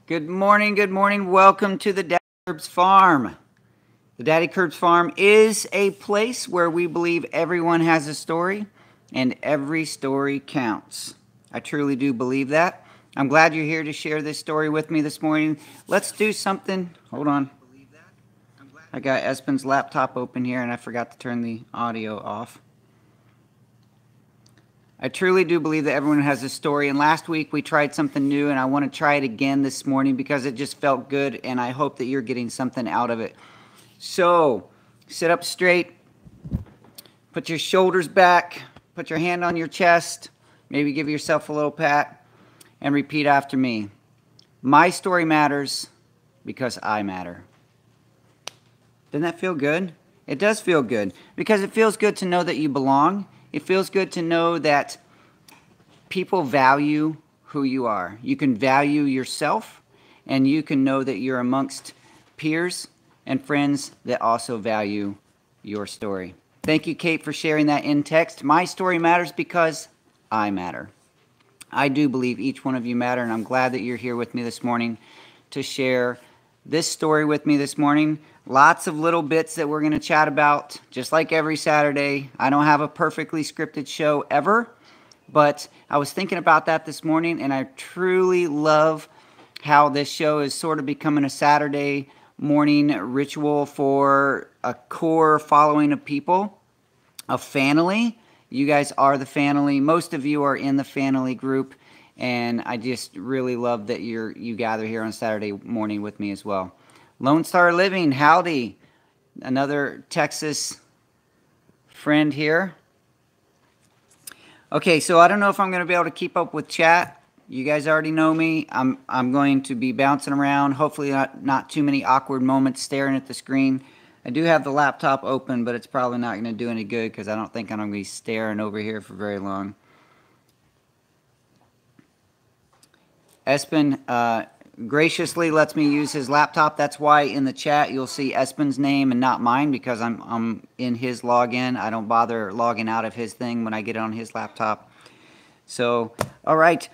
Good morning, good morning. Welcome to the Daddykirbs Farm. The Daddykirbs Farm is a place where we believe everyone has a story and every story counts. I truly do believe that. I'm glad you're here to share this story with me this morning. Let's do something. Hold on. I got Espen's laptop open here and I forgot to turn the audio off. I truly do believe that everyone has a story, and last week we tried something new, and I want to try it again this morning because it just felt good, and I hope that you're getting something out of it. So, sit up straight, put your shoulders back, put your hand on your chest, maybe give yourself a little pat, and repeat after me. My story matters because I matter. Doesn't that feel good? It does feel good because it feels good to know that you belong. It feels good to know that people value who you are. You can value yourself, and you can know that you're amongst peers and friends that also value your story. Thank you, Kate, for sharing that in text. My story matters because I matter. I do believe each one of you matter, and I'm glad that you're here with me this morning to share this story with me this morning. Lots of little bits that we're going to chat about, just like every Saturday. I don't have a perfectly scripted show ever, but I was thinking about that this morning, and I truly love how this show is sort of becoming a Saturday morning ritual for a core following of people, a family. You guys are the family. Most of you are in the family group, and I just really love that you gather here on Saturday morning with me as well. Lone Star Living, howdy. Another Texas friend here. Okay, so I don't know if I'm going to be able to keep up with chat. You guys already know me. I'm going to be bouncing around. Hopefully not too many awkward moments staring at the screen. I do have the laptop open, but it's probably not going to do any good because I don't think I'm going to be staring over here for very long. Espen graciously lets me use his laptop. That's why in the chat you'll see Espen's name and not mine, because I'm in his login. I don't bother logging out of his thing when I get on his laptop. So, all right.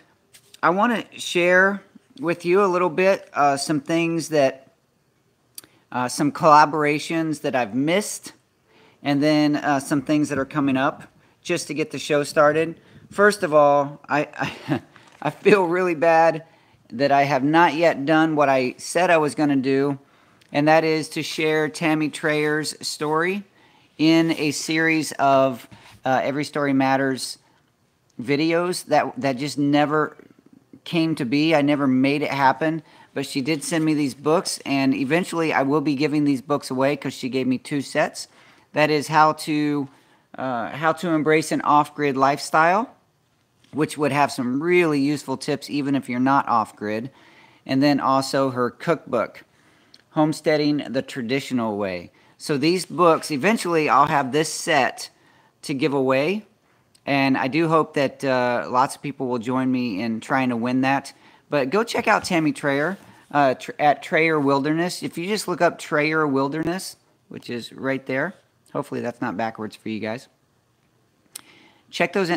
I want to share with you a little bit some things that, some collaborations that I've missed, and then some things that are coming up just to get the show started. First of all, I feel really bad that I have not yet done what I said I was going to do, and that is to share Tammy Trayer's story in a series of Every Story Matters videos that just never came to be. I never made it happen, but she did send me these books, and eventually I will be giving these books away because she gave me 2 sets. That is how to embrace an off-grid lifestyle, which would have some really useful tips even if you're not off-grid. And then also her cookbook, Homesteading the Traditional Way. So these books, eventually I'll have this set to give away. And I do hope that lots of people will join me in trying to win that. But go check out Tammy Trayer at Trayer Wilderness. If you just look up Trayer Wilderness, which is right there. Hopefully that's not backwards for you guys. Check those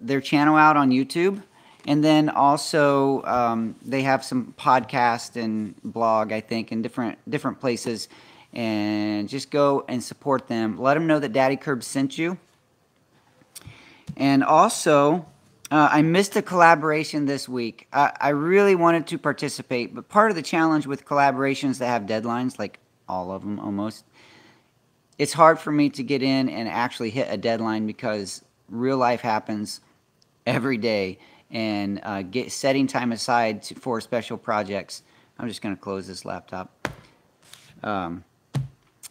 their channel out on YouTube, and then also they have some podcast and blog, I think, in different places, and just go and support them. Let them know that Daddykirbs sent you. And also, I missed a collaboration this week. I really wanted to participate, but part of the challenge with collaborations that have deadlines, like all of them almost, it's hard for me to get in and actually hit a deadline because real life happens every day, and setting time aside for special projects. I'm just going to close this laptop.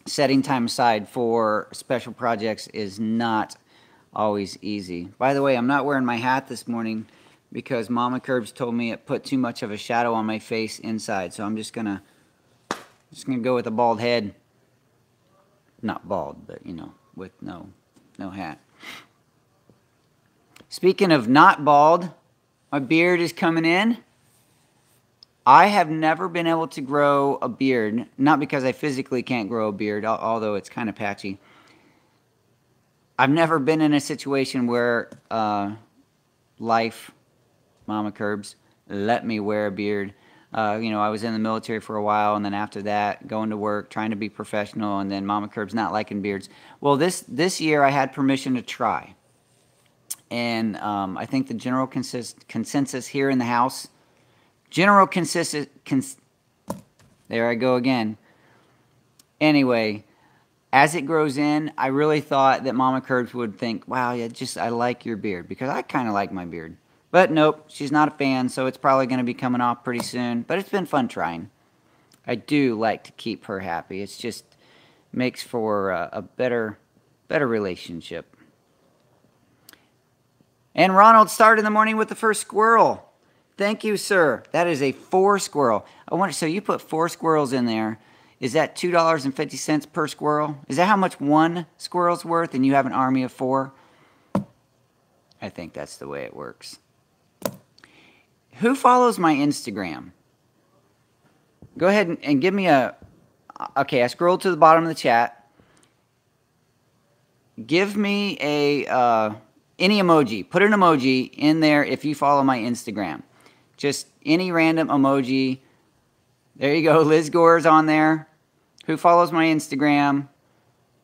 Setting time aside for special projects is not always easy. By the way, I'm not wearing my hat this morning because Mama Kirbs told me it put too much of a shadow on my face inside, so I'm just gonna go with a bald head. Not bald, but you know, with no hat. Speaking of not bald, my beard is coming in. I have never been able to grow a beard, not because I physically can't grow a beard, although it's kind of patchy. I've never been in a situation where life, Mama Kirbs, let me wear a beard. I was in the military for a while, and then after that, going to work, trying to be professional, and then Mama Kirbs not liking beards. Well, this year I had permission to try. And I think the general consensus here in the house, there I go again. Anyway, as it grows in, I really thought that Mama Kirbs would think, wow, yeah, I like your beard, because I kind of like my beard. But nope, she's not a fan, so it's probably going to be coming off pretty soon. But it's been fun trying. I do like to keep her happy. It's just makes for a better relationship. And Ronald started in the morning with the first squirrel. Thank you, sir. That is a 4 squirrel. So you put 4 squirrels in there. Is that $2.50 per squirrel? Is that how much one squirrel's worth and you have an army of 4? I think that's the way it works. Who follows my Instagram? Go ahead and give me okay, I scrolled to the bottom of the chat. Give me any emoji. Put an emoji in there if you follow my Instagram. Just any random emoji. There you go. Liz Gore's on there. Who follows my Instagram?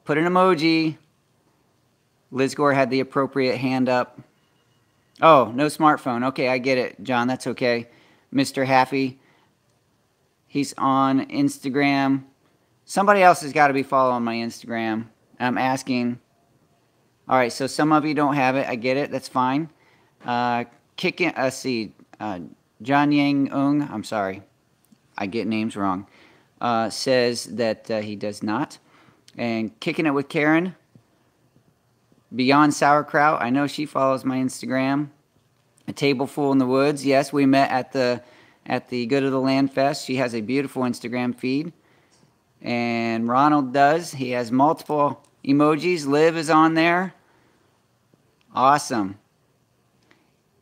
Put an emoji. Liz Gore had the appropriate hand up. Oh, no smartphone. Okay, I get it, John. That's okay. Mr. Happy. He's on Instagram. Somebody else has got to be following my Instagram. I'm asking. All right, so some of you don't have it. I get it. That's fine. Let's see. John Yang Ung, I'm sorry. I get names wrong. Says that he does not. And Kicking It with Karen. Beyond Sauerkraut. I know she follows my Instagram. A Table Full in the Woods. Yes, we met at the Good of the Land Fest. She has a beautiful Instagram feed. And Ronald does. He has multiple emojis. Liv is on there. Awesome.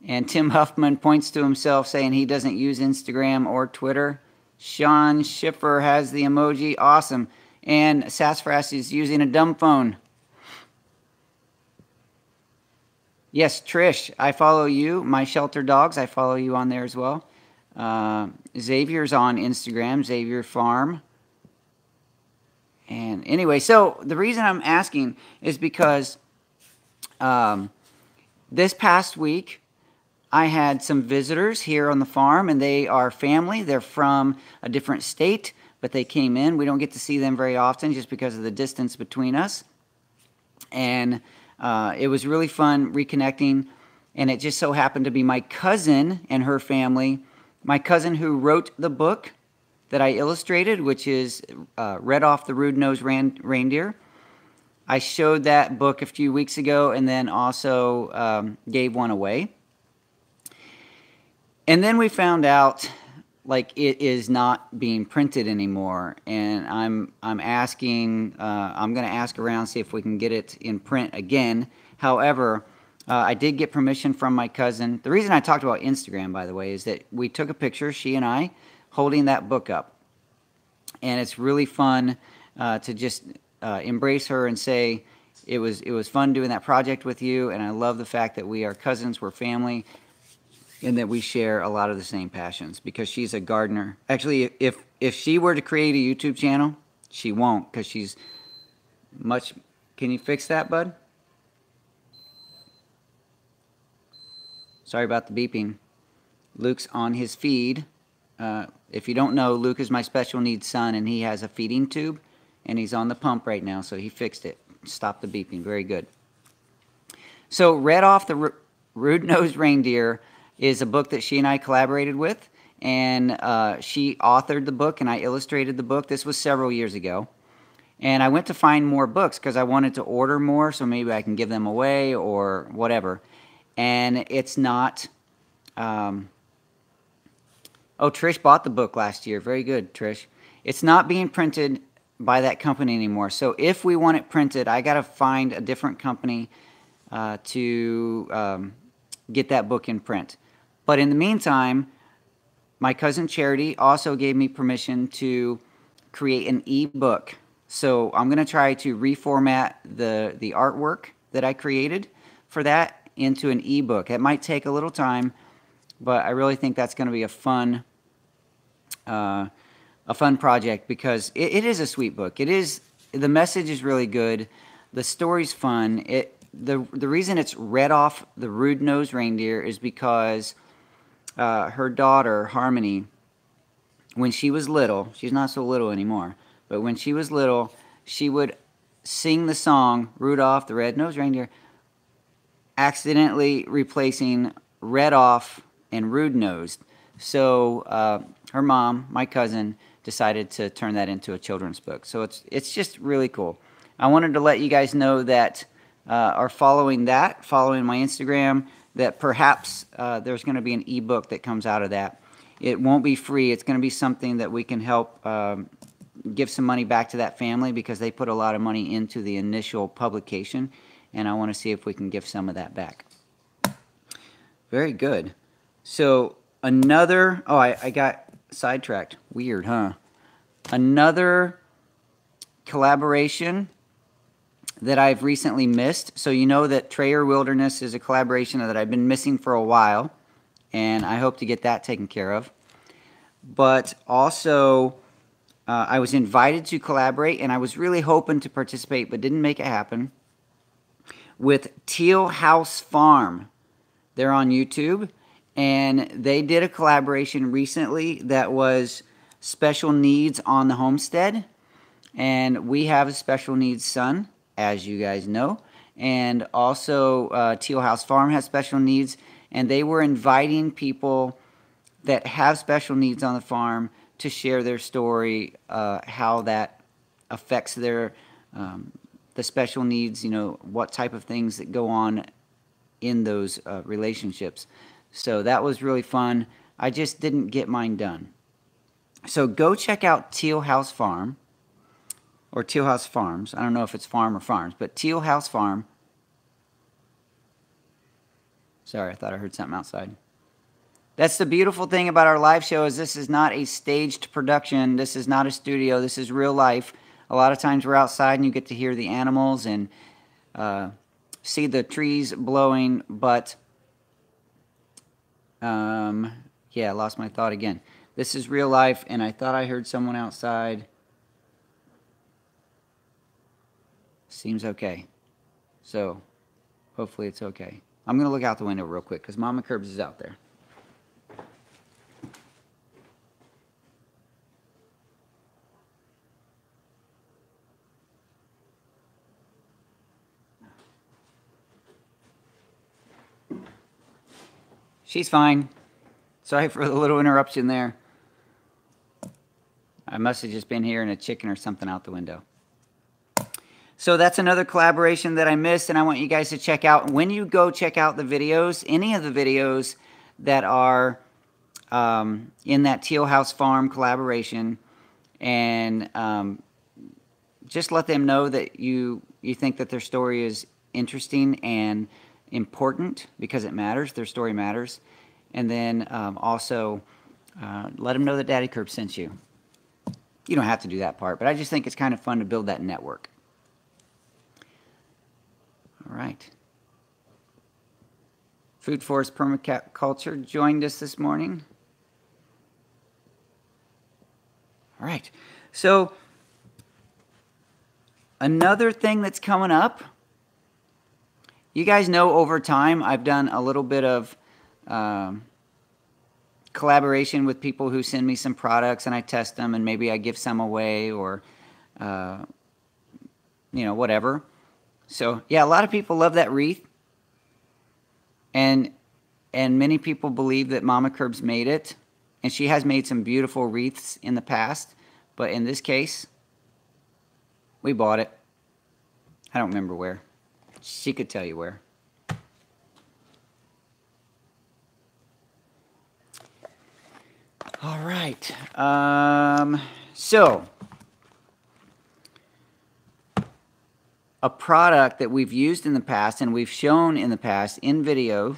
And Tim Huffman points to himself saying he doesn't use Instagram or Twitter. Sean Schiffer has the emoji. Awesome. And Sassafras is using a dumb phone. Yes, Trish, I follow you. My Shelter Dogs, I follow you on there as well. Xavier's on Instagram, Xavier Farm. And anyway, so the reason I'm asking is because this past week, I had some visitors here on the farm, and they are family. They're from a different state, but they came in. We don't get to see them very often just because of the distance between us. And it was really fun reconnecting, and it just so happened to be my cousin and her family. My cousin who wrote the book that I illustrated, which is Red Off the Rude-Nosed Reindeer. I showed that book a few weeks ago and then also gave one away. And then we found out like it is not being printed anymore, and I'm asking, I'm going to ask around, see if we can get it in print again. However, I did get permission from my cousin. The reason I talked about Instagram, by the way, is that we took a picture, she and I, holding that book up. And it's really fun to just embrace her and say, it was fun doing that project with you, and I love the fact that we are cousins, we're family, and that we share a lot of the same passions, because she's a gardener. Actually, if she were to create a YouTube channel, she won't, because she's much... Can you fix that, bud? Sorry about the beeping. Luke's on his feed. If you don't know, Luke is my special needs son, and he has a feeding tube, and he's on the pump right now, so he fixed it. Stop the beeping. Very good. So, Red Off the Rude-Nosed Reindeer is a book that she and I collaborated with, and she authored the book and I illustrated the book. This was several years ago, and I went to find more books because I wanted to order more so maybe I can give them away or whatever. And it's not... oh, Trish bought the book last year. Very good, Trish. It's not being printed by that company anymore. So if we want it printed, I got to find a different company to get that book in print. But in the meantime, my cousin Charity also gave me permission to create an e-book. So I'm going to try to reformat the artwork that I created for that into an e-book. It might take a little time, but I really think that's going to be a fun a fun project because it is a sweet book. The message is really good. The story's fun. The reason it's Red Off the Rude-Nosed Reindeer is because her daughter, Harmony, when she was little, she's not so little anymore, but when she was little, she would sing the song Rudolph the Red-Nosed Reindeer, accidentally replacing Red Off and Rude-Nosed. So her mom, my cousin, decided to turn that into a children's book. So it's just really cool. I wanted to let you guys know that are following my Instagram, that perhaps there's going to be an ebook that comes out of that. It won't be free. It's going to be something that we can help give some money back to that family because they put a lot of money into the initial publication, and I want to see if we can give some of that back. Very good. So another, I got sidetracked. Weird, huh? Another collaboration that I've recently missed. So you know that Trayer Wilderness is a collaboration that I've been missing for a while, and I hope to get that taken care of. But also, I was invited to collaborate, and I was really hoping to participate, but didn't make it happen, with Teal House Farm. They're on YouTube, and they did a collaboration recently that was special needs on the homestead. And we have a special needs son, as you guys know. And also, Teal House Farm has special needs, and they were inviting people that have special needs on the farm to share their story, how that affects their the special needs, you know, what type of things that go on in those relationships. So that was really fun. I just didn't get mine done. So go check out Teal House Farm, or Teal House Farms. I don't know if it's farm or farms, but Teal House Farm. Sorry, I thought I heard something outside. That's the beautiful thing about our live show, is this is not a staged production. This is not a studio. This is real life. A lot of times we're outside and you get to hear the animals and see the trees blowing, but yeah, I lost my thought again. This is real life, and I thought I heard someone outside. Seems okay. So hopefully it's okay. I'm going to look out the window real quick because Mama Kirbs is out there. She's fine. Sorry for the little interruption there. I must have just been hearing a chicken or something out the window. So that's another collaboration that I missed, and I want you guys to check out. When you go check out the videos, any of the videos that are in that Teal House Farm collaboration, and just let them know that you think that their story is interesting and important, because it matters. Their story matters. And then also let them know that Daddykirbs sent you. You don't have to do that part, but I just think it's kind of fun to build that network. All right. Food Forest Permaculture joined us this morning. All right. So another thing that's coming up, you guys know over time I've done a little bit of collaboration with people who send me some products and I test them, and maybe I give some away, or you know, whatever. So yeah, a lot of people love that wreath, and many people believe that Mama Kirbs made it, and she has made some beautiful wreaths in the past, but in this case we bought it. I don't remember where. She could tell you where. All right. So a product that we've used in the past and we've shown in the past in video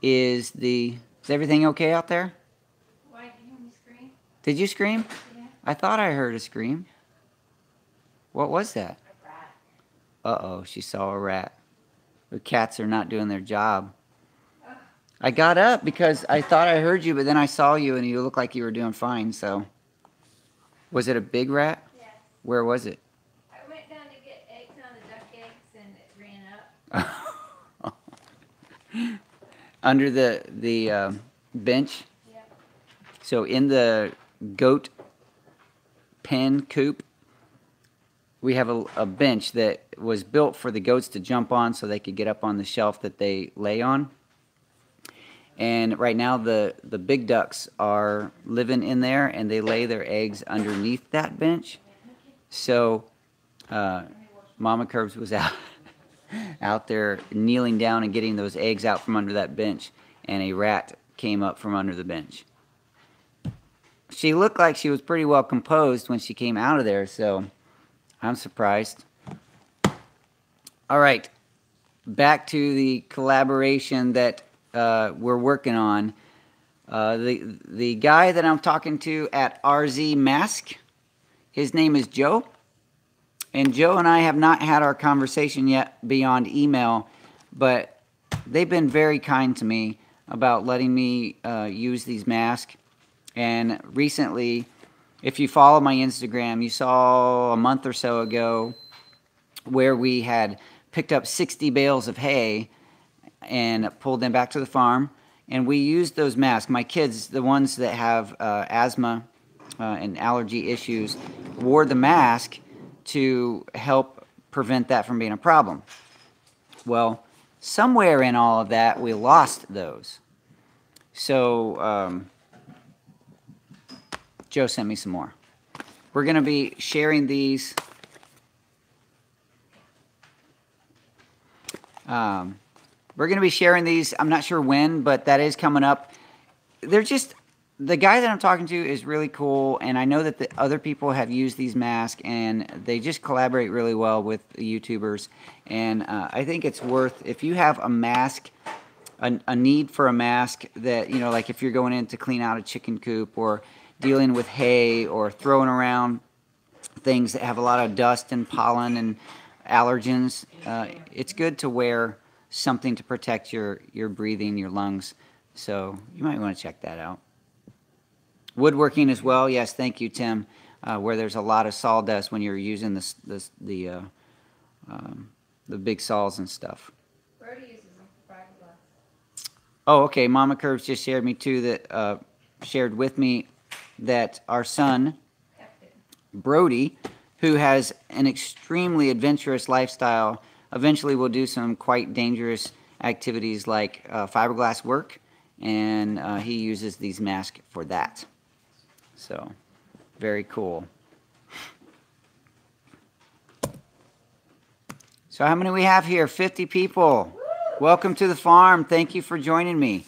is the... Is everything okay out there? Why did you hear me scream? Did you scream? Yeah. I thought I heard a scream. What was that? A rat. Uh-oh, she saw a rat. The cats are not doing their job. I got up because I thought I heard you, but then I saw you and you looked like you were doing fine, so. Was it a big rat? Yes. Where was it? I went down to get eggs on the duck eggs and it ran up. Under the bench? Yep. So in the goat pen coop, we have a bench that was built for the goats to jump on so they could get up on the shelf that they lay on. And right now the big ducks are living in there and they lay their eggs underneath that bench. So Mama Curbs was out there kneeling down and getting those eggs out from under that bench, and a rat came up from under the bench. She looked like she was pretty well composed when she came out of there, so I'm surprised. All right, back to the collaboration that we're working on. The guy that I'm talking to at RZ Mask, his name is Joe. And Joe and I have not had our conversation yet beyond email, but they've been very kind to me about letting me use these masks. And recently, if you follow my Instagram, you saw a month or so ago where we had picked up 60 bales of hay and pulled them back to the farm. And we used those masks. My kids, the ones that have asthma and allergy issues, wore the mask to help prevent that from being a problem. Well, somewhere in all of that, we lost those. So Joe sent me some more. We're going to be sharing these. We're going to be sharing these. I'm not sure when, but that is coming up. They're just, the guy that I'm talking to is really cool, and I know that the other people have used these masks, and they just collaborate really well with the YouTubers. And I think it's worth, if you have a mask, a need for a mask that, you know, like if you're going in to clean out a chicken coop or dealing with hay or throwing around things that have a lot of dust and pollen and allergens, it's good to wear something to protect your breathing, your lungs. So you might want to check that out. Woodworking as well. Yes, thank you, Tim. Where there's a lot of sawdust when you're using the big saws and stuff. Brody uses them for fiberglass. Oh, okay. Mama Curbs just shared me too that shared with me that our son Brody, who has an extremely adventurous lifestyle, eventually will do some quite dangerous activities like fiberglass work, and he uses these masks for that. So, very cool. So how many we have here? 50 people. Welcome to the farm. Thank you for joining me.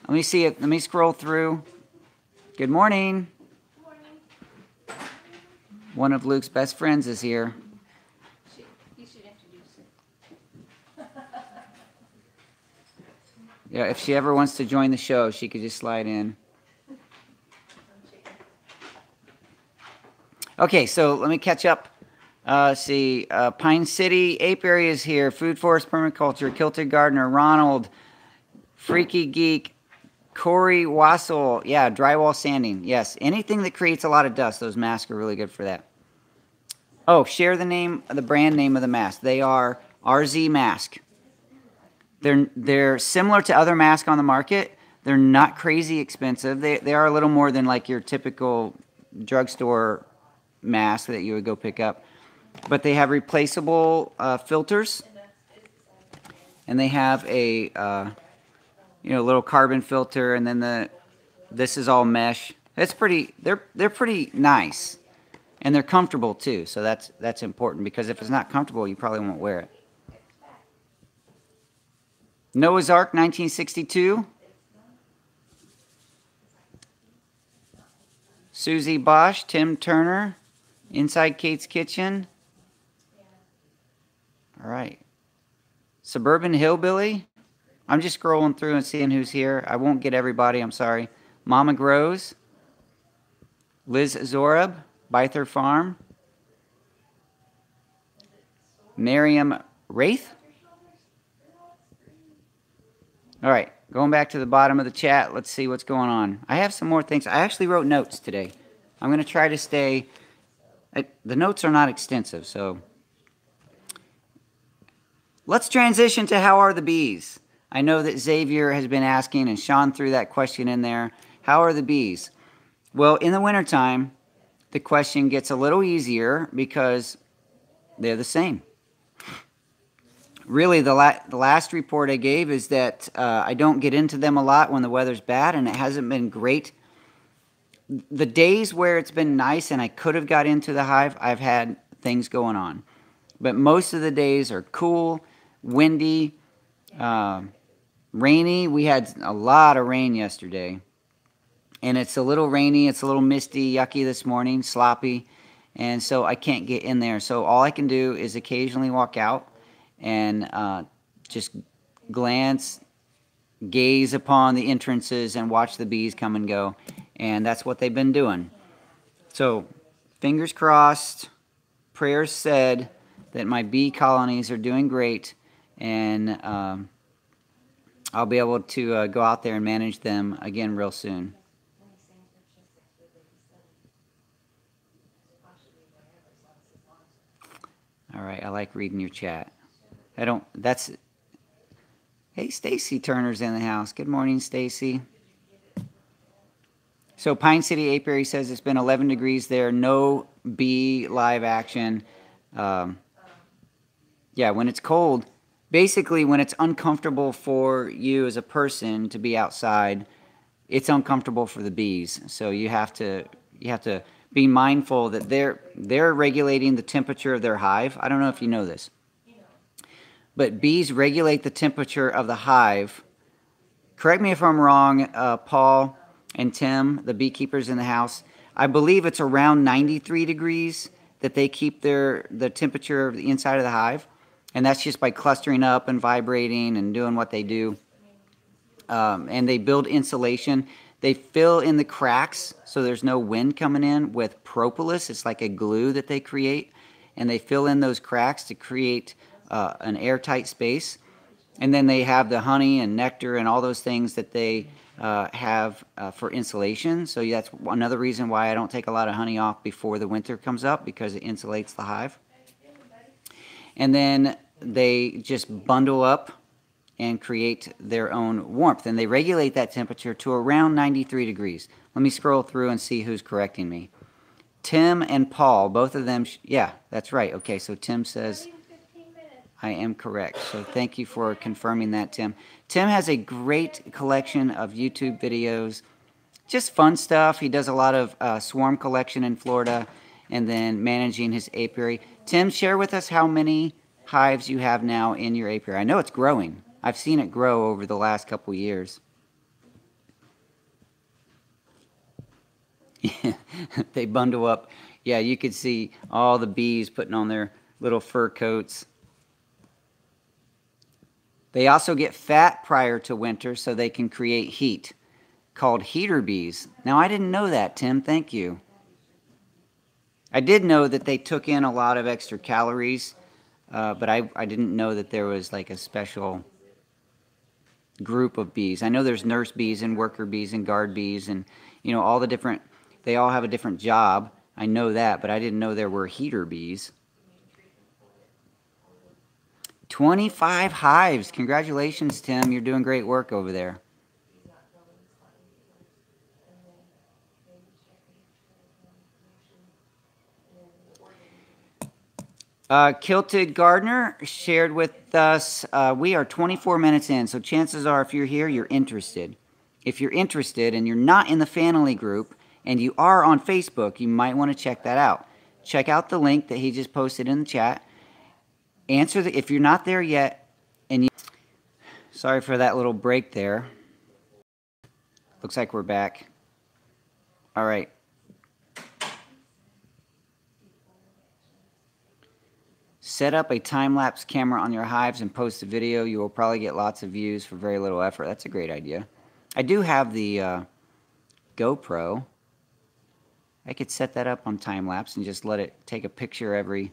Let me see it. Let me scroll through. Good morning. Good morning. One of Luke's best friends is here. You should introduce her. Yeah, if she ever wants to join the show, she could just slide in. Okay, so let me catch up. See, Pine City, Apiary is here. Food Forest Permaculture, Kilted Gardener, Ronald, Freaky Geek, Corey Wassel. Yeah, drywall sanding. Yes, anything that creates a lot of dust, those masks are really good for that. Oh, share the name, the brand name of the mask. They are RZ Mask. They're similar to other masks on the market. They're not crazy expensive. They are a little more than like your typical drugstore mask that you would go pick up. But they have replaceable filters, and they have a little carbon filter, and then this is all mesh. It's pretty. They're pretty nice, and they're comfortable too. So that's important, because if it's not comfortable, you probably won't wear it. Noah's Ark, 1962. Susie Bosch, Tim Turner, Inside Kate's Kitchen. All right. Suburban Hillbilly. I'm just scrolling through and seeing who's here. I won't get everybody, I'm sorry. Mama Grows. Liz Zorab, Byther Farm. Miriam Wraith. All right. Going back to the bottom of the chat, let's see what's going on. I have some more things. I actually wrote notes today. I'm going to try to stay... the notes are not extensive, so... Let's transition to how are the bees? I know that Xavier has been asking, and Sean threw that question in there. How are the bees? Well, in the wintertime, the question gets a little easier because they're the same. Really, the last report I gave is that I don't get into them a lot when the weather's bad, and it hasn't been great. The days where it's been nice and I could have got into the hive, I've had things going on. But most of the days are cool, windy, rainy. We had a lot of rain yesterday. And it's a little rainy, it's a little misty, yucky this morning, sloppy. And so I can't get in there. So all I can do is occasionally walk out and just glance, gaze upon the entrances and watch the bees come and go. And that's what they've been doing. So fingers crossed, prayers said that my bee colonies are doing great. And I'll be able to go out there and manage them again real soon. All right, I like reading your chat. Hey, Stacy Turner's in the house. Good morning, Stacy. So Pine City Apiary says it's been 11 degrees there. No bee live action. Yeah, when it's cold, basically when it's uncomfortable for you as a person to be outside, it's uncomfortable for the bees. So you have to be mindful that they're regulating the temperature of their hive. I don't know if you know this. But bees regulate the temperature of the hive. Correct me if I'm wrong, Paul and Tim, the beekeepers in the house. I believe it's around 93 degrees that they keep the temperature of the inside of the hive. And that's just by clustering up and vibrating and doing what they do. And they build insulation. They fill in the cracks so there's no wind coming in with propolis. It's like a glue that they create. And they fill in those cracks to create an airtight space. And then they have the honey and nectar and all those things that they have for insulation. So that's another reason why I don't take a lot of honey off before the winter comes up, because it insulates the hive. And then they just bundle up and create their own warmth. And they regulate that temperature to around 93 degrees. Let me scroll through and see who's correcting me. Tim and Paul, both of them, yeah, that's right. Okay, so Tim says I am correct. So thank you for confirming that, Tim. Tim has a great collection of YouTube videos, just fun stuff. He does a lot of swarm collection in Florida and then managing his apiary. Tim, share with us how many hives you have now in your apiary. I know it's growing. I've seen it grow over the last couple years. They bundle up. Yeah, you could see all the bees putting on their little fur coats. They also get fat prior to winter so they can create heat, called heater bees. Now, I didn't know that, Tim. Thank you. I did know that they took in a lot of extra calories, but I didn't know that there was like a special group of bees. I know there's nurse bees and worker bees and guard bees and, you know, all the different, they all have a different job. I know that, but I didn't know there were heater bees. 25 hives. Congratulations, Tim. You're doing great work over there. Kilted Gardner shared with us, we are 24 minutes in, so chances are if you're here, you're interested. If you're interested and you're not in the family group and you are on Facebook, you might want to check that out. Check out the link that he just posted in the chat. If you're not there yet, and sorry for that little break there. Looks like we're back. All right. Set up a time-lapse camera on your hives and post a video. You will probably get lots of views for very little effort. That's a great idea. I do have the GoPro. I could set that up on time-lapse and just let it take a picture every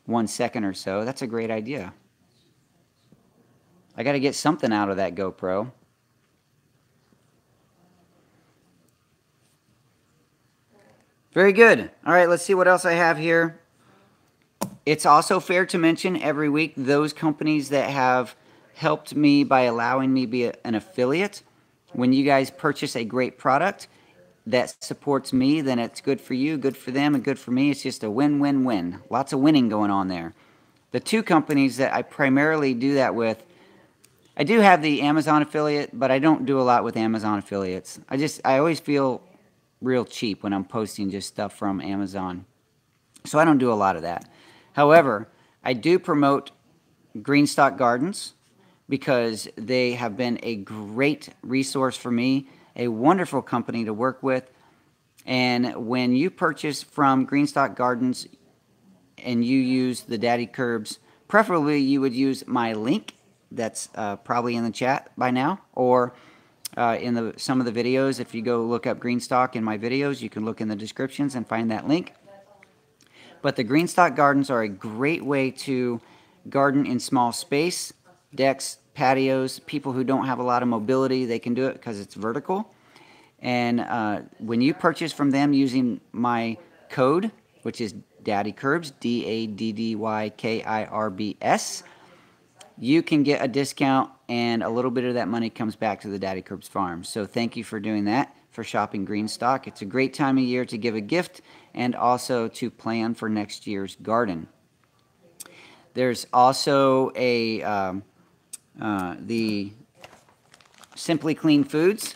1 second or so. That's a great idea. I got to get something out of that GoPro. Very good. All right, let's see what else I have here. It's also fair to mention every week those companies that have helped me by allowing me to be an affiliate. When you guys purchase a great product that supports me, then it's good for you, good for them, and good for me. It's just a win-win-win. Lots of winning going on there. The two companies that I primarily do that with, I do have the Amazon affiliate, but I don't do a lot with Amazon affiliates. I always feel real cheap when I'm posting just stuff from Amazon. So I don't do a lot of that. However, I do promote Greenstock Gardens because they have been a great resource for me, a wonderful company to work with. And when you purchase from Greenstock Gardens and you use the Daddykirbs, preferably you would use my link that's probably in the chat by now, or in some of the videos. If you go look up Greenstock in my videos, you can look in the descriptions and find that link. But the Greenstock Gardens are a great way to garden in small space, decks, patios. People who don't have a lot of mobility, they can do it because it's vertical. And when you purchase from them using my code, which is Daddykirbs, DADDYKIRBS, you can get a discount, and a little bit of that money comes back to the Daddykirbs farm. So thank you for doing that, for shopping Greenstock. It's a great time of year to give a gift and also to plan for next year's garden. There's also the Simply Clean Foods.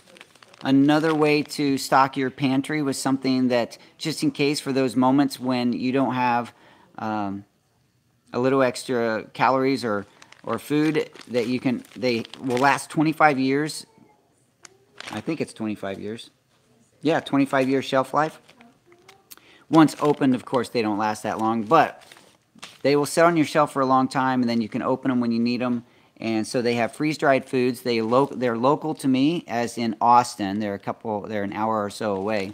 Another way to stock your pantry with something that, just in case for those moments when you don't have a little extra calories or food, that you can, they will last 25 years. I think it's 25 years. Yeah, 25 year shelf life. Once opened, of course, they don't last that long, but they will sit on your shelf for a long time, and then you can open them when you need them. And so they have freeze-dried foods. They're local to me, as in Austin. They're an hour or so away.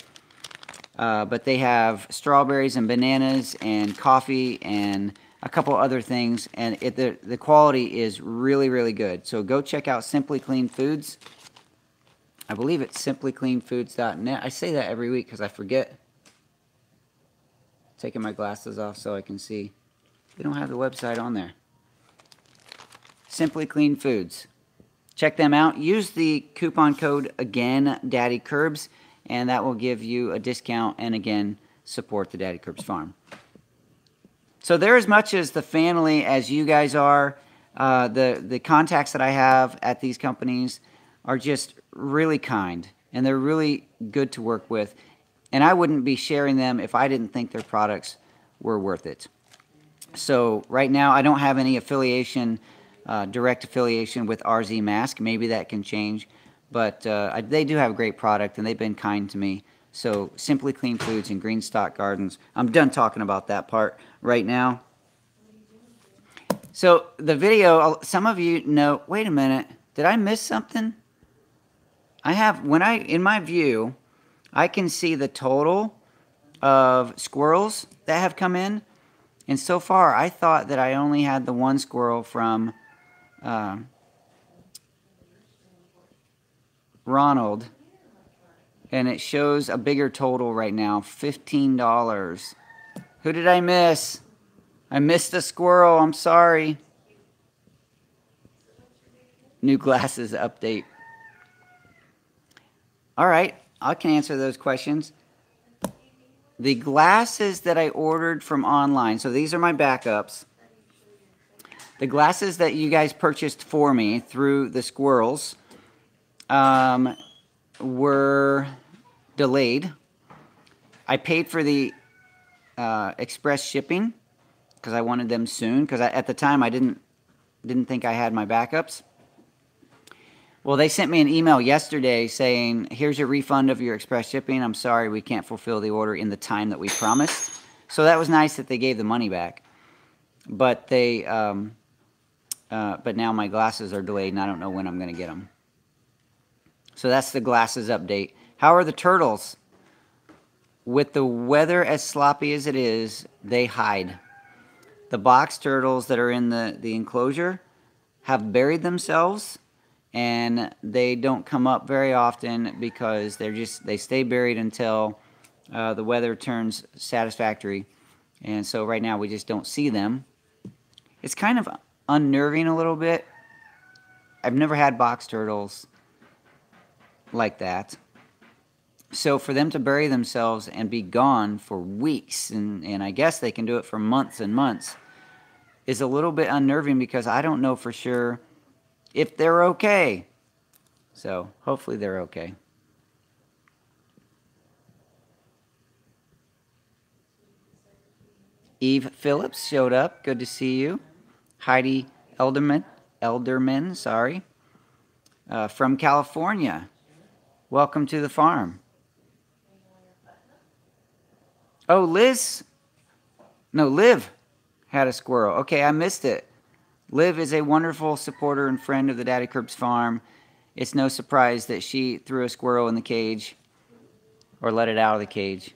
But they have strawberries and bananas and coffee and a couple other things, and the quality is really, really good. So go check out Simply Clean Foods. I believe it's simplycleanfoods.net. I say that every week because I forget. Taking my glasses off so I can see. They don't have the website on there. Simply Clean Foods. Check them out. Use the coupon code, again, Daddykirbs, and that will give you a discount and, again, support the Daddykirbs farm. So they're as much as the family as you guys are. The contacts that I have at these companies are just really kind, and they're really good to work with. And I wouldn't be sharing them if I didn't think their products were worth it. So right now I don't have any affiliation, direct affiliation with RZ Mask. Maybe that can change. But they do have a great product, and they've been kind to me. So Simply Clean Foods and Greenstock Gardens. I'm done talking about that part right now. So the video, some of you know, wait a minute, did I miss something? I have, in my view, I can see the total of squirrels that have come in. And so far, I thought that I only had the one squirrel from Ronald. And it shows a bigger total right now, $15. Who did I miss? I missed a squirrel. I'm sorry. New glasses update. All right, I can answer those questions. The glasses that I ordered from online, so these are my backups. The glasses that you guys purchased for me through the squirrels were delayed. I paid for the express shipping because I wanted them soon, because at the time I didn't think I had my backups. Well, they sent me an email yesterday saying, here's your refund of your express shipping. I'm sorry, we can't fulfill the order in the time that we promised. So that was nice that they gave the money back. But but now my glasses are delayed, and I don't know when I'm going to get them. So that's the glasses update. How are the turtles? With the weather as sloppy as it is, they hide. The box turtles that are in the enclosure, have buried themselves, and they don't come up very often because they stay buried until the weather turns satisfactory. And so right now we just don't see them. It's kind of unnerving a little bit. I've never had box turtles like that. So for them to bury themselves and be gone for weeks, and I guess they can do it for months and months, is a little bit unnerving because I don't know for sure if they're okay. So hopefully they're okay. Eve Phillips showed up. Good to see you. Heidi Elderman, sorry, from California. Welcome to the farm. Oh, Liv had a squirrel. Okay, I missed it. Liv is a wonderful supporter and friend of the Daddykirbs farm. It's no surprise that she threw a squirrel in the cage or let it out of the cage.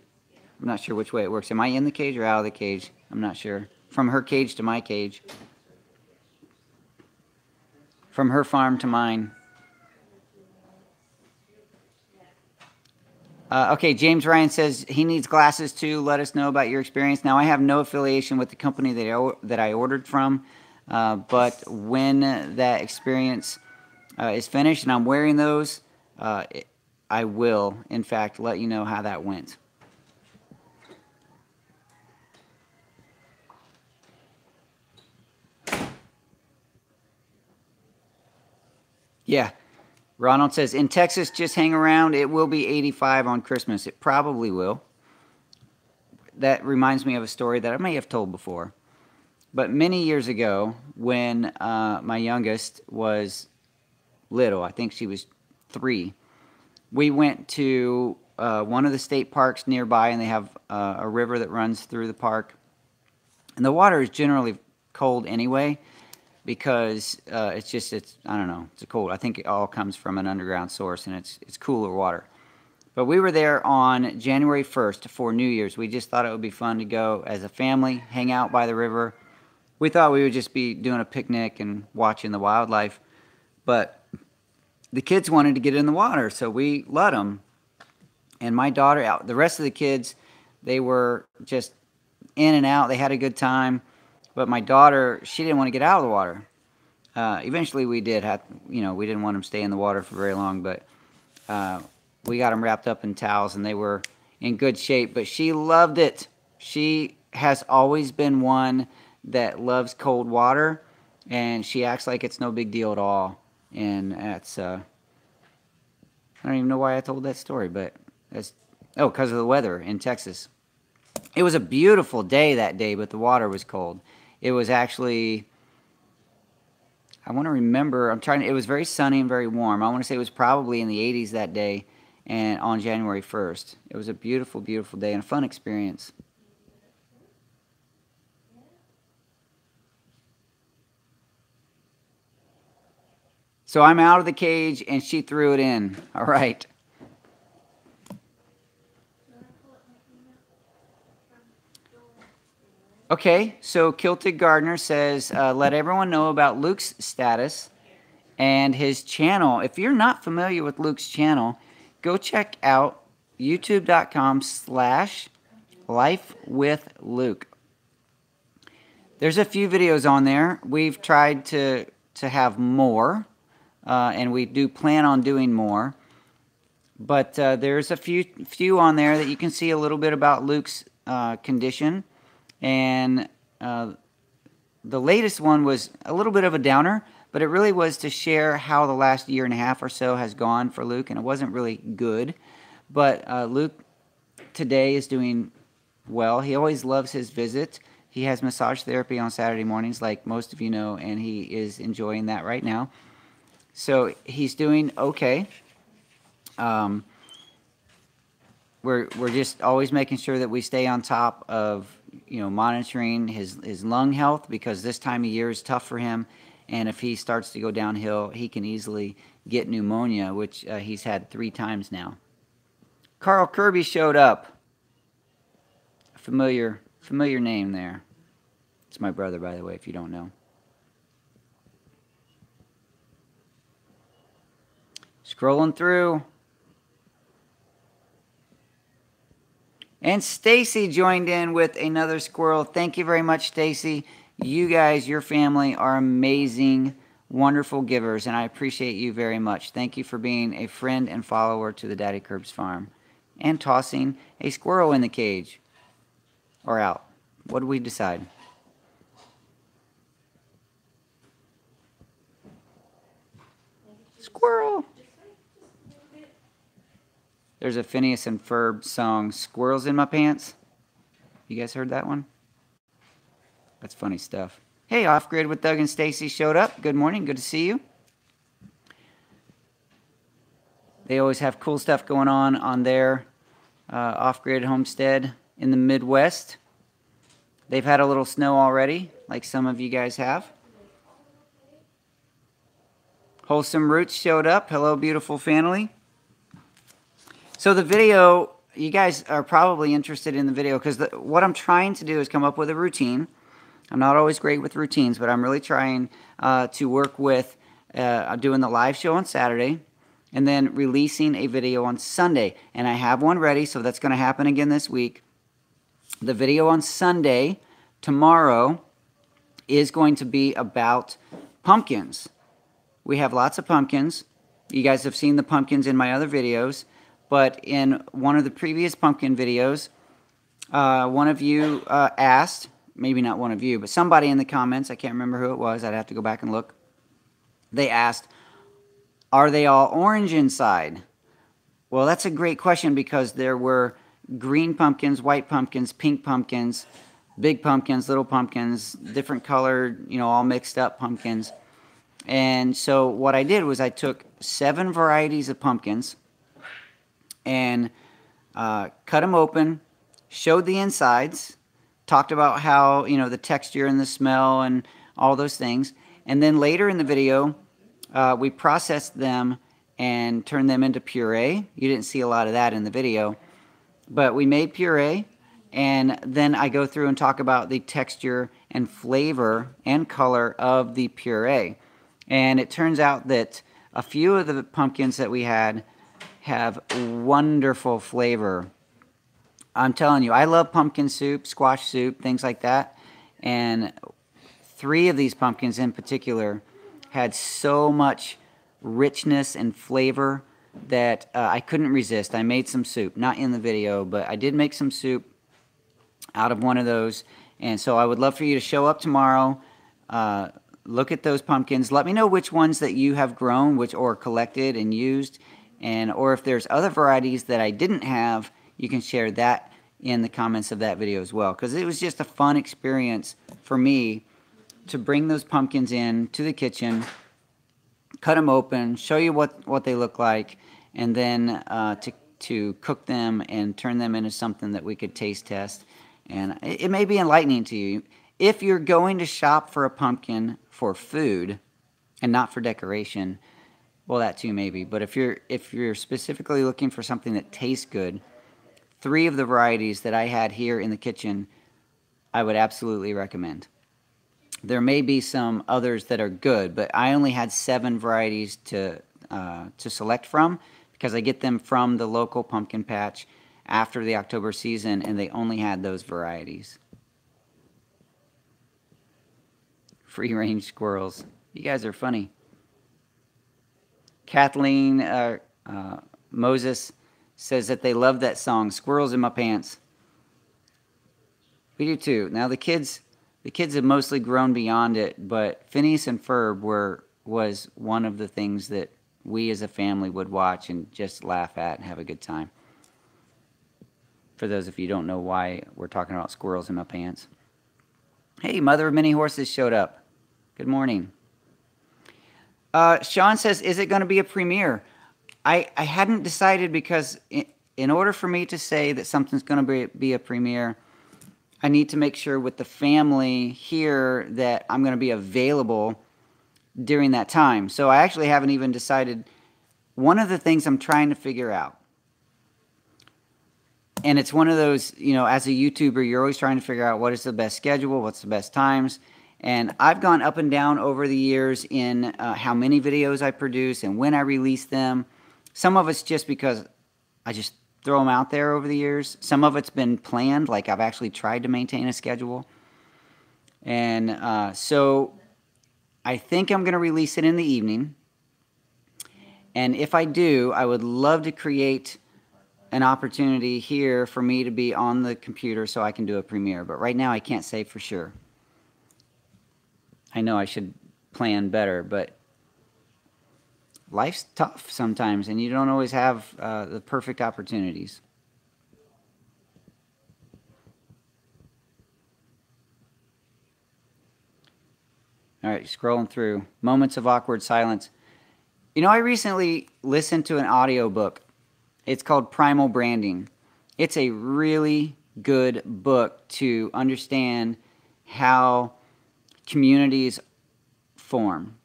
I'm not sure which way it works. Am I in the cage or out of the cage? I'm not sure. From her cage to my cage. From her farm to mine. Okay, James Ryan says he needs glasses too. Let us know about your experience. Now, I have no affiliation with the company that I ordered from, but when that experience is finished and I'm wearing those, I will, in fact, let you know how that went. Yeah. Ronald says, in Texas, just hang around. It will be 85 on Christmas. It probably will. That reminds me of a story that I may have told before. But many years ago, when my youngest was little, I think she was 3, we went to one of the state parks nearby, and they have a river that runs through the park. And the water is generally cold anyway, because I don't know, it's cold. I think it all comes from an underground source, and it's cooler water. But we were there on January 1st for New Year's. We just thought it would be fun to go as a family, hang out by the river. We thought we would just be doing a picnic and watching the wildlife. But the kids wanted to get in the water, so we let them. And my daughter, the rest of the kids, they were just in and out. They had a good time. But my daughter, she didn't want to get out of the water. Eventually we did we didn't want them to stay in the water for very long, but we got them wrapped up in towels, and they were in good shape. But she loved it. She has always been one that loves cold water, and she acts like it's no big deal at all. And that's, I don't even know why I told that story, but that's, because of the weather in Texas. It was a beautiful day that day, but the water was cold. It was actually, I want to remember, it was very sunny and very warm. I want to say it was probably in the 80s that day, and on January 1st. It was a beautiful, beautiful day and a fun experience. So I'm out of the cage, and she threw it in. All right. Okay, so Kilted Gardener says, let everyone know about Luke's status and his channel. If you're not familiar with Luke's channel, go check out youtube.com/lifewithluke. There's a few videos on there. We've tried to have more, and we do plan on doing more. But there's a few on there that you can see a little bit about Luke's condition. And the latest one was a little bit of a downer, but it really was to share how the last year and a half or so has gone for Luke, and it wasn't really good. But Luke today is doing well. He always loves his visit. He has massage therapy on Saturday mornings, like most of you know, and he is enjoying that right now. So he's doing okay. We're just always making sure that we stay on top of, monitoring his lung health, because this time of year is tough for him, and if he starts to go downhill, he can easily get pneumonia, which he's had 3 times now. Carl Kirby showed up. A familiar name there. It's my brother, by the way, if you don't know. Scrolling through. And Stacy joined in with another squirrel. Thank you very much, Stacy. You guys, your family are amazing, wonderful givers, and I appreciate you very much. Thank you for being a friend and follower to the Daddykirbs farm and tossing a squirrel in the cage or out. What do we decide? Squirrel. There's a Phineas and Ferb song, Squirrels in My Pants. You guys heard that one? That's funny stuff. Hey, Off Grid with Doug and Stacy showed up. Good morning. Good to see you. They always have cool stuff going on their off-grid homestead in the Midwest. They've had a little snow already, like some of you guys have. Wholesome Roots showed up. Hello, beautiful family. So the video, you guys are probably interested in the video because what I'm trying to do is come up with a routine. I'm not always great with routines, but I'm really trying to work with doing the live show on Saturday and then releasing a video on Sunday. And I have one ready, so that's going to happen again this week. The video on Sunday, tomorrow, is going to be about pumpkins. We have lots of pumpkins. You guys have seen the pumpkins in my other videos. But in one of the previous pumpkin videos, one of you asked, maybe not one of you, but somebody in the comments, I can't remember who it was, I'd have to go back and look. They asked, are they all orange inside? Well, that's a great question because there were green pumpkins, white pumpkins, pink pumpkins, big pumpkins, little pumpkins, different colored, all mixed up pumpkins. And so what I did was I took 7 varieties of pumpkins and cut them open, showed the insides, talked about how, the texture and the smell and all those things. And then later in the video, we processed them and turned them into puree. You didn't see a lot of that in the video. But we made puree, and then I go through and talk about the texture and flavor and color of the puree. And it turns out that a few of the pumpkins that we had have wonderful flavor. I'm telling you, I love pumpkin soup, squash soup, things like that. And 3 of these pumpkins in particular had so much richness and flavor that I couldn't resist. I made some soup, not in the video, but I did make some soup out of one of those. And so I would love for you to show up tomorrow, look at those pumpkins. Let me know which ones that you have grown, or collected and used. Or if there's other varieties that I didn't have, you can share that in the comments of that video as well. Because it was just a fun experience for me to bring those pumpkins in to the kitchen, cut them open, show you what they look like, and then to cook them and turn them into something that we could taste test. And it may be enlightening to you. If you're going to shop for a pumpkin for food and not for decoration, well, that too maybe. But if you're specifically looking for something that tastes good, 3 of the varieties that I had here in the kitchen, I would absolutely recommend. There may be some others that are good, but I only had 7 varieties to select from because I get them from the local pumpkin patch after the October season, and they only had those varieties. Free-range squirrels. You guys are funny. Kathleen Moses says that they love that song, Squirrels in My Pants. We do too. Now the kids have mostly grown beyond it, but Phineas and Ferb was one of the things that we as a family would watch and just laugh at and have a good time. For those of you who don't know why we're talking about squirrels in my pants. Hey, Mother of Many Horses showed up. Good morning. Sean says, is it going to be a premiere? I hadn't decided because in order for me to say that something's going to be a premiere, I need to make sure with the family here that I'm going to be available during that time. So I actually haven't even decided. One of the things I'm trying to figure out, and it's one of those, as a YouTuber, you're always trying to figure out what is the best schedule, what's the best times. And I've gone up and down over the years in how many videos I produce and when I release them. Some of it's just because I just throw them out there over the years. Some of it's been planned, like I've actually tried to maintain a schedule. And so I think I'm going to release it in the evening. And if I do, I would love to create an opportunity here for me to be on the computer so I can do a premiere. But right now I can't say for sure. I know I should plan better, but life's tough sometimes, and you don't always have the perfect opportunities. All right, scrolling through. Moments of awkward silence. You know, I recently listened to an audiobook. It's called Primal Branding. It's a really good book to understand how communities form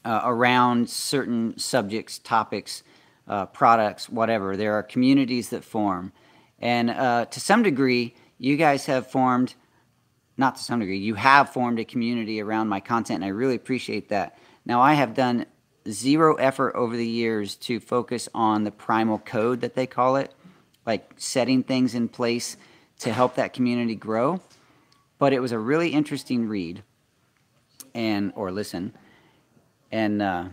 around certain subjects, topics, products, whatever. There are communities that form. And to some degree, you guys have formed, not to some degree, you have formed a community around my content, and I really appreciate that. Now, I have done zero effort over the years to focus on the primal code that they call it, like setting things in place to help that community grow. But it was a really interesting read or listen. And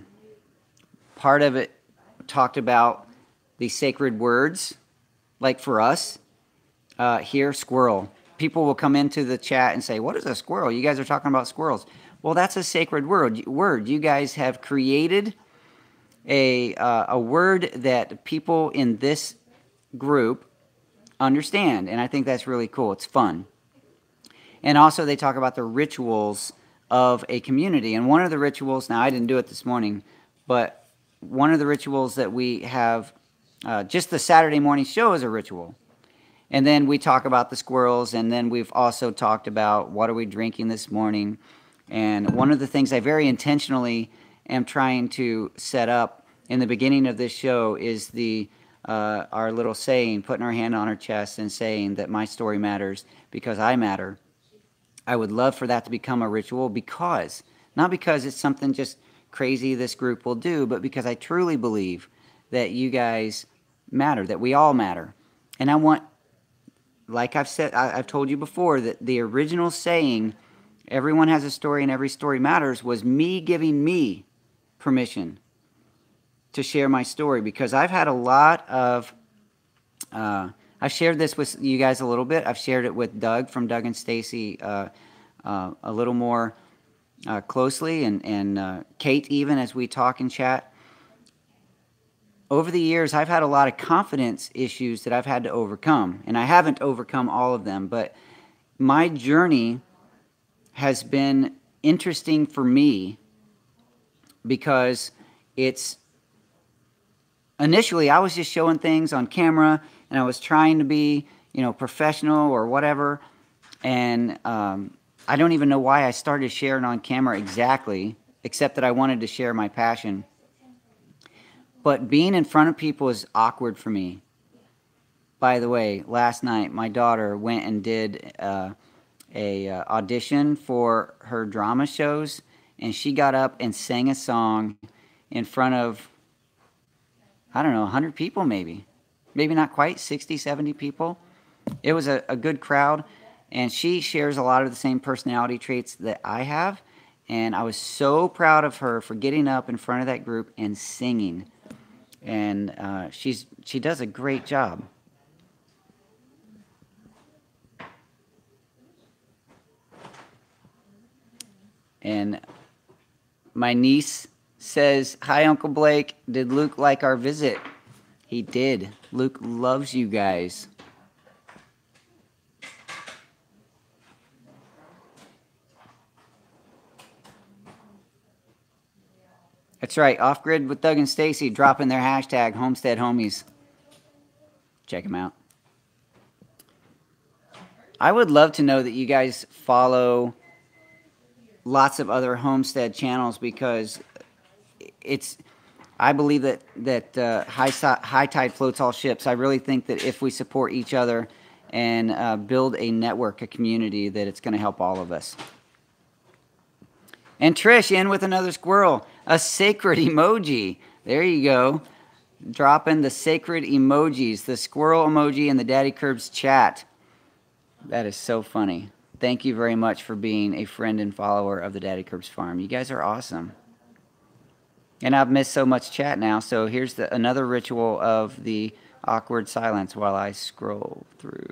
part of it talked about the sacred words, like for us here, squirrel. People will come into the chat and say, what is a squirrel? You guys are talking about squirrels. Well, that's a sacred word. You guys have created a word that people in this group understand, and I think that's really cool. It's fun. And also they talk about the rituals of a community. And one of the rituals, now I didn't do it this morning, but one of the rituals that we have, just the Saturday morning show is a ritual. And then we talk about the squirrels, and then we've also talked about what are we drinking this morning. And one of the things I very intentionally am trying to set up in the beginning of this show is our little saying, putting our hand on our chest and saying that my story matters because I matter. I would love for that to become a ritual because, not because it's something just crazy this group will do, but because I truly believe that you guys matter, that we all matter. And I want, like I've said, I've told you before, that the original saying, everyone has a story and every story matters, was me giving me permission to share my story, because I've had a lot of, I've shared this with you guys a little bit. I've shared it with Doug from Doug and Stacy a little more closely, and Kate even, as we talk and chat. Over the years, I've had a lot of confidence issues that I've had to overcome, and I haven't overcome all of them, but my journey has been interesting for me because it's, initially I was just showing things on camera, and I was trying to be, professional or whatever, and I don't even know why I started sharing on camera exactly, except that I wanted to share my passion. But being in front of people is awkward for me. By the way, last night my daughter went and did a audition for her drama shows, and she got up and sang a song in front of, I don't know, 100 people maybe. Maybe not quite, 60, 70 people. It was a good crowd, and she shares a lot of the same personality traits that I have, and I was so proud of her for getting up in front of that group and singing. And she does a great job. And my niece says, "Hi, Uncle Blake. Did Luke like our visit?" He did. Luke loves you guys. That's right. Off Grid with Doug and Stacy dropping their hashtag Homestead Homies. Check them out. I would love to know that you guys follow lots of other homestead channels, because I believe that high tide floats all ships. I really think that if we support each other and build a network, a community, that it's going to help all of us. And Trish in with another squirrel, a sacred emoji. There you go. dropping the sacred emojis, the squirrel emoji in the Daddykirbs chat. That is so funny. Thank you very much for being a friend and follower of the Daddykirbs farm. You guys are awesome. And I've missed so much chat now, so here's another ritual of the awkward silence while I scroll through.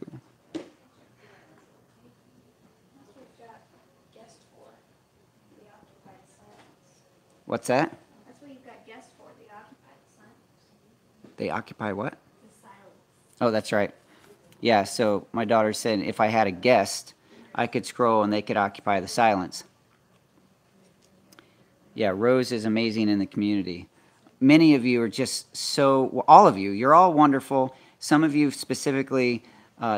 What's that? That's what you've got guests for, the occupied silence. They occupy what? The silence. Oh, that's right. Yeah, so my daughter said if I had a guest, I could scroll and they could occupy the silence. Yeah, Rose is amazing in the community. Many of you are just so, well, all of you, you're all wonderful. Some of you specifically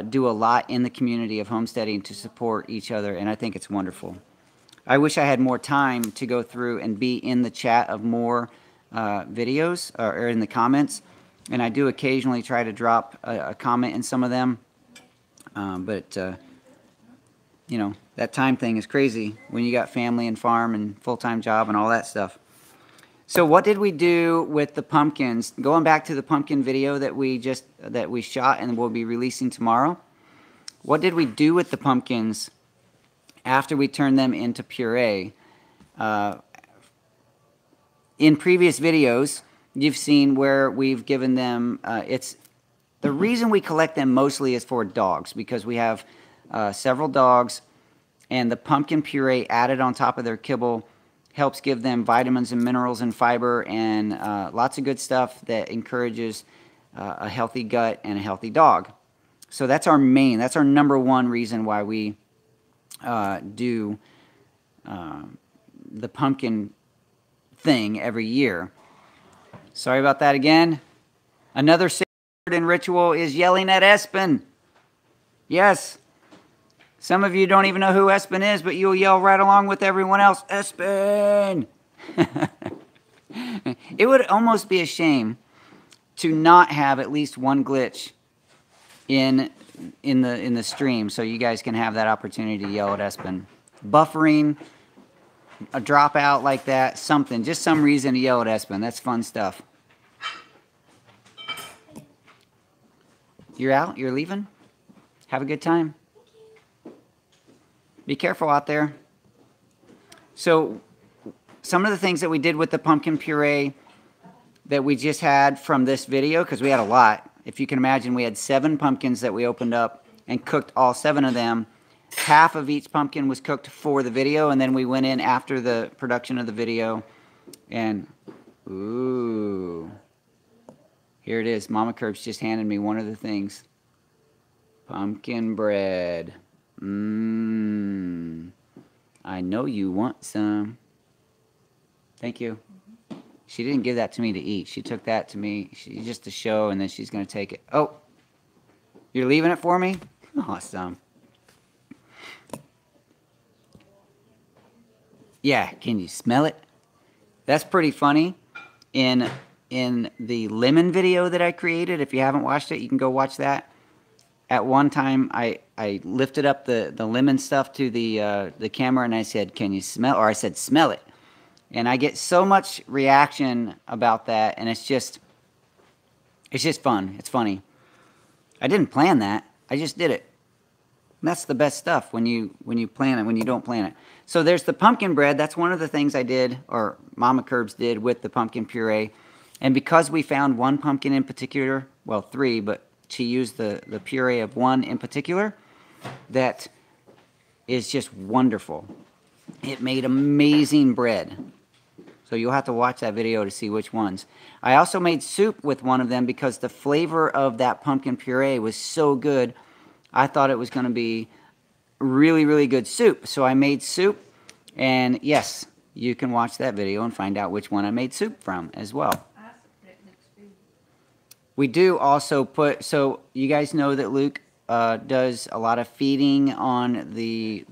do a lot in the community of homesteading to support each other, and I think it's wonderful. I wish I had more time to go through and be in the chat of more videos or in the comments, and I do occasionally try to drop a comment in some of them, but you know, that time thing is crazy when you got family and farm and full-time job and all that stuff. So what did we do with the pumpkins? Going back to the pumpkin video that we shot and we'll be releasing tomorrow. What did we do with the pumpkins after we turned them into puree? In previous videos, you've seen where we've given them, the reason we collect them mostly is for dogs, because we have several dogs, and the pumpkin puree added on top of their kibble helps give them vitamins and minerals and fiber and lots of good stuff that encourages a healthy gut and a healthy dog. So that's our number one reason why we do the pumpkin thing every year. Sorry about that again. Another sacred and ritual is yelling at Espen. Yes. Some of you don't even know who Espen is, but you'll yell right along with everyone else, Espen! It would almost be a shame to not have at least one glitch in the stream, so you guys can have that opportunity to yell at Espen. Buffering, a dropout like that, something, just some reason to yell at Espen. That's fun stuff. You're out? You're leaving? Have a good time. Be careful out there. So some of the things that we did with the pumpkin puree that we just had from this video, because we had a lot. If you can imagine, we had 7 pumpkins that we opened up and cooked all 7 of them. Half of each pumpkin was cooked for the video, and then we went in after the production of the video. And, ooh, here it is. Mama Kirbs just handed me one of the things. Pumpkin bread. Mmm. I know you want some. Thank you. She didn't give that to me to eat. She took that to me just to show, and then she's going to take it. Oh, you're leaving it for me? Awesome. Yeah, can you smell it? That's pretty funny. In the lemon video that I created, if you haven't watched it, you can go watch that. At one time, I lifted up the lemon stuff to the camera, and I said, can you smell? Or I said, smell it. And I get so much reaction about that, and it's just fun. It's funny. I didn't plan that. I just did it. And that's the best stuff when you plan it, when you don't plan it. So there's the pumpkin bread. That's one of the things I did, or Mama Kirbs did, with the pumpkin puree. And because we found one pumpkin in particular, well, 3, but she used the puree of one in particular, that is just wonderful. It made amazing bread. So you'll have to watch that video to see which ones. I also made soup with one of them because the flavor of that pumpkin puree was so good. I thought it was going to be really, really good soup. So I made soup, and yes, you can watch that video and find out which one I made soup from as well. We do also put, so you guys know that Luke does a lot of feeding on he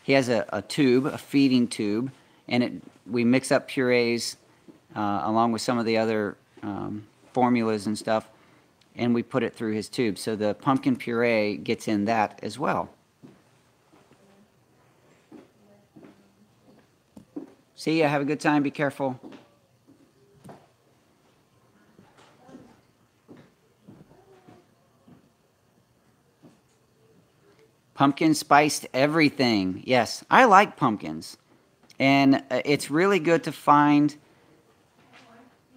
has a tube, a feeding tube, and we mix up purees along with some of the other formulas and stuff, and we put it through his tube. So the pumpkin puree gets in that as well. See ya, have a good time, be careful. Pumpkin spiced everything. Yes, I like pumpkins. And it's really good to find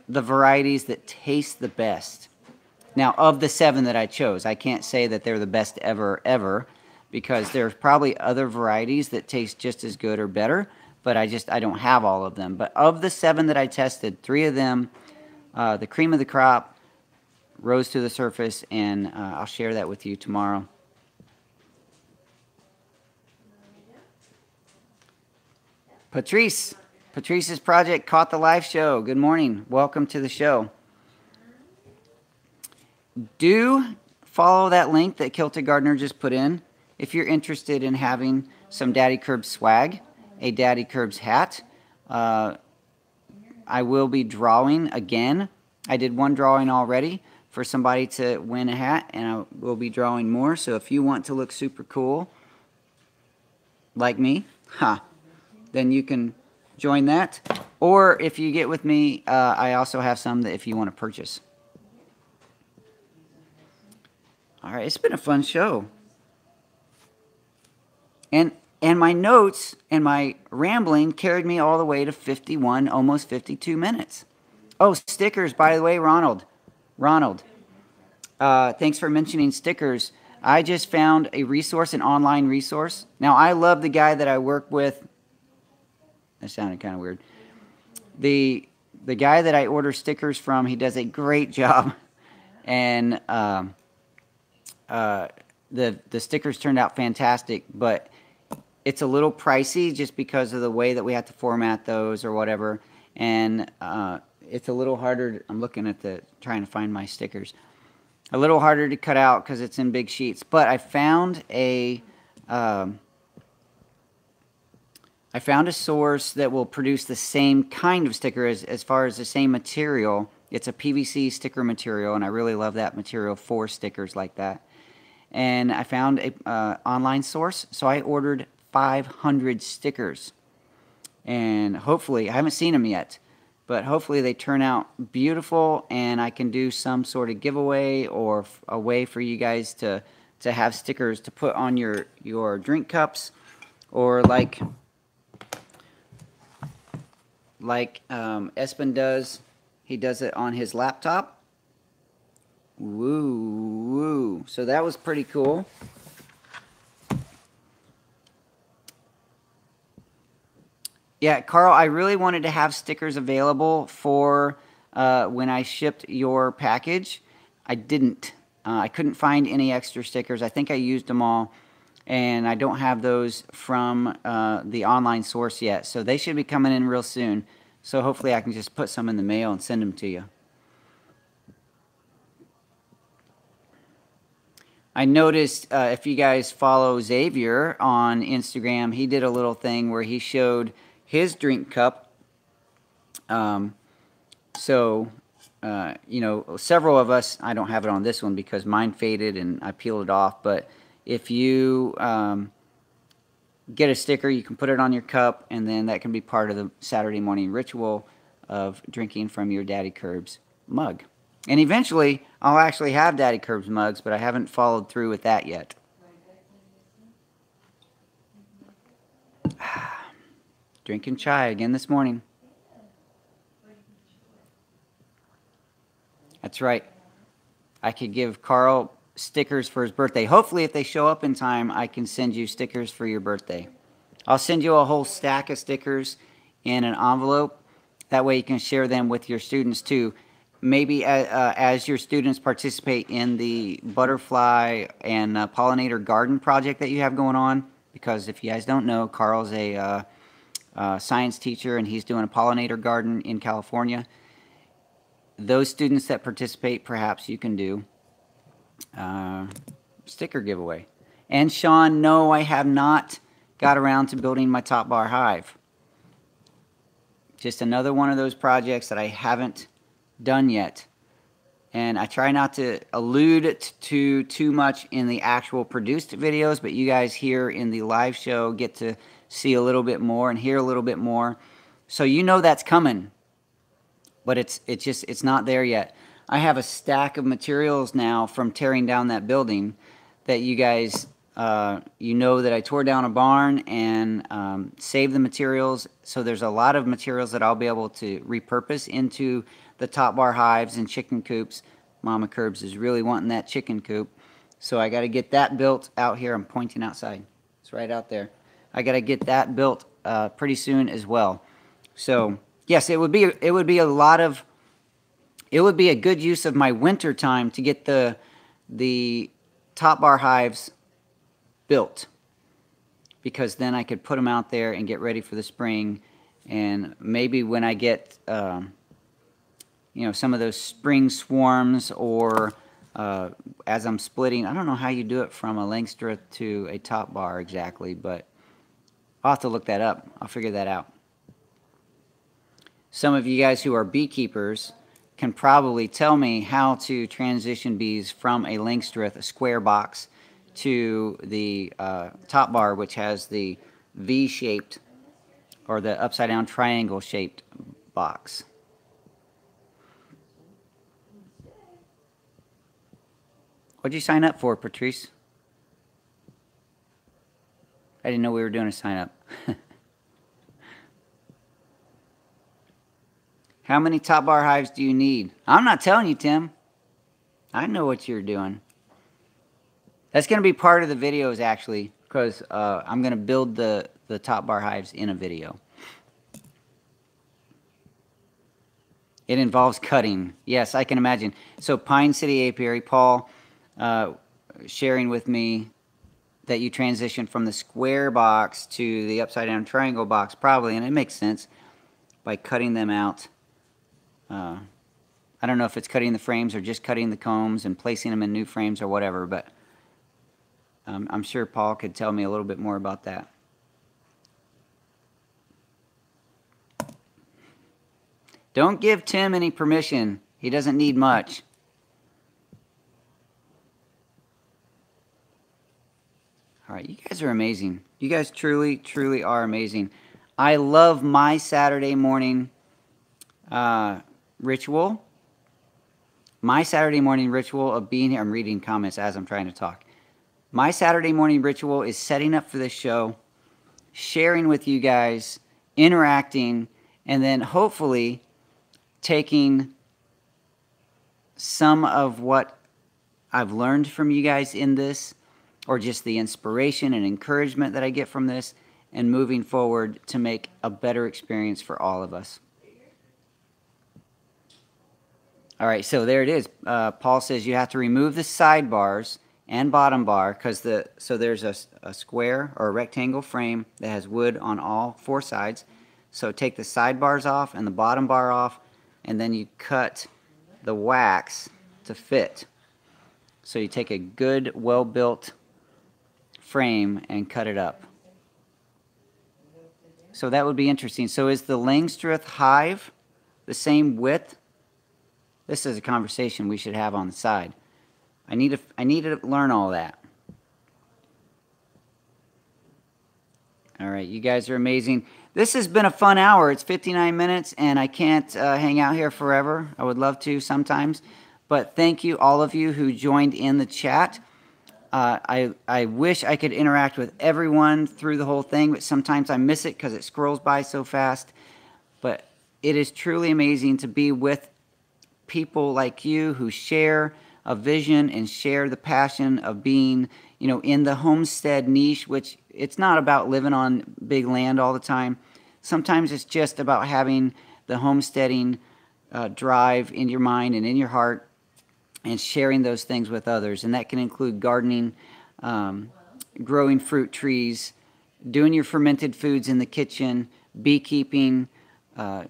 the varieties that taste the best. Now, of the 7 that I chose, I can't say that they're the best ever, because there's probably other varieties that taste just as good or better, but I don't have all of them. But of the 7 that I tested, 3 of them, the cream of the crop, rose to the surface, and I'll share that with you tomorrow. Patrice's project caught the live show. Good morning. Welcome to the show. Do follow that link that Kilted Gardener just put in if you're interested in having some Daddykirbs swag, a Daddykirbs hat. I will be drawing again. I did one drawing already for somebody to win a hat, and I will be drawing more. So if you want to look super cool like me, then you can join that. Or if you get with me, I also have some that if you want to purchase. All right, it's been a fun show. And my notes and my rambling carried me all the way to 51, almost 52 minutes. Oh, stickers, by the way, Ronald, thanks for mentioning stickers. I just found a resource, an online resource. Now, I love the guy that I work with. That sounded kind of weird. The guy that I order stickers from, he does a great job. And the stickers turned out fantastic, but it's a little pricey just because of the way that we have to format those or whatever. And it's a little harder. I'm looking at trying to find my stickers. A little harder to cut out because it's in big sheets. But I found a source that will produce the same kind of sticker as far as the same material. It's a PVC sticker material, and I really love that material for stickers like that. And I found a online source, so I ordered 500 stickers. And hopefully, I haven't seen them yet, but hopefully they turn out beautiful, and I can do some sort of giveaway or a way for you guys to have stickers to put on your drink cups, or like Espen does. He does it on his laptop. Woo. So that was pretty cool. Yeah, Carl, I really wanted to have stickers available for when I shipped your package. I didn't. I couldn't find any extra stickers. I think I used them all. And I don't have those from the online source yet. So they should be coming in real soon. So hopefully I can just put some in the mail and send them to you. I noticed if you guys follow Xavier on Instagram, he did a little thing where he showed his drink cup. You know, several of us, I don't have it on this one because mine faded and I peeled it off, but if you get a sticker, you can put it on your cup, and then that can be part of the Saturday morning ritual of drinking from your Daddykirbs mug. And eventually, I'll actually have Daddykirbs mugs, but I haven't followed through with that yet. Drinking chai again this morning. That's right. I could give Carl stickers for his birthday. Hopefully, if they show up in time, I can send you stickers for your birthday. I'll send you a whole stack of stickers in an envelope. That way you can share them with your students too. Maybe as your students participate in the butterfly and pollinator garden project that you have going on, because if you guys don't know, Carl's a science teacher and he's doing a pollinator garden in California. Those students that participate, perhaps you can do sticker giveaway. And Sean, no, I have not got around to building my top bar hive. Just another one of those projects that I haven't done yet. And I try not to allude to too much in the actual produced videos, but you guys here in the live show get to see a little bit more and hear a little bit more. So you know that's coming, but it's not there yet. I have a stack of materials now from tearing down that building that you guys you know that I tore down a barn and saved the materials. So there's a lot of materials that I'll be able to repurpose into the top bar hives and chicken coops. Mama Kirbs is really wanting that chicken coop. So I got to get that built out here. I'm pointing outside. It's right out there. I got to get that built pretty soon as well. So yes, it would be a good use of my winter time to get the top bar hives built, because then I could put them out there and get ready for the spring. And maybe when I get some of those spring swarms, or as I'm splitting, I don't know how you do it from a Langstroth to a top bar exactly, but I'll have to look that up. I'll figure that out. Some of you guys who are beekeepers can probably tell me how to transition bees from a Langstroth, a square box, to the top bar, which has the V-shaped or the upside-down triangle-shaped box. What'd you sign up for, Patrice? I didn't know we were doing a sign-up. How many top bar hives do you need? I'm not telling you, Tim. I know what you're doing. That's going to be part of the videos, actually, because I'm going to build the top bar hives in a video. It involves cutting. Yes, I can imagine. So Pine City Apiary, Paul, sharing with me that you transitioned from the square box to the upside-down triangle box, probably, and it makes sense, by cutting them out. I don't know if it's cutting the frames or just cutting the combs and placing them in new frames or whatever, but I'm sure Paul could tell me a little bit more about that. Don't give Tim any permission. He doesn't need much. All right, you guys are amazing. You guys truly, truly are amazing. I love my Saturday morning ritual. My Saturday morning ritual of being here. I'm reading comments as I'm trying to talk. My Saturday morning ritual is setting up for this show, sharing with you guys, interacting, and then hopefully taking some of what I've learned from you guys in this, or just the inspiration and encouragement that I get from this, and moving forward to make a better experience for all of us. All right, so there it is. Paul says you have to remove the sidebars and bottom bar, because so there's a square or a rectangle frame that has wood on all four sides. So take the sidebars off and the bottom bar off, and then you cut the wax to fit. So you take a good, well-built frame and cut it up. So that would be interesting. So is the Langstroth hive the same width? This is a conversation we should have on the side. I need to learn all that. All right, you guys are amazing. This has been a fun hour. It's 59 minutes, and I can't hang out here forever. I would love to sometimes. But thank you, all of you who joined in the chat. I wish I could interact with everyone through the whole thing, but sometimes I miss it because it scrolls by so fast. But it is truly amazing to be with people like you who share a vision and share the passion of being, in the homestead niche, which it's not about living on big land all the time. Sometimes it's just about having the homesteading drive in your mind and in your heart, and sharing those things with others. And that can include gardening, growing fruit trees, doing your fermented foods in the kitchen, beekeeping,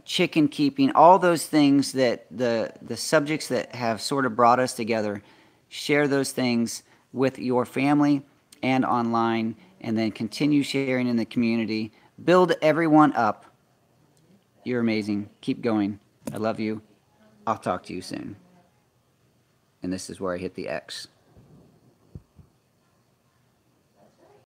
chicken keeping, all those things that the subjects that have sort of brought us together. Share those things with your family and online, and then continue sharing in the community. Build everyone up. You're amazing. Keep going. I love you. I'll talk to you soon. And this is where I hit the X.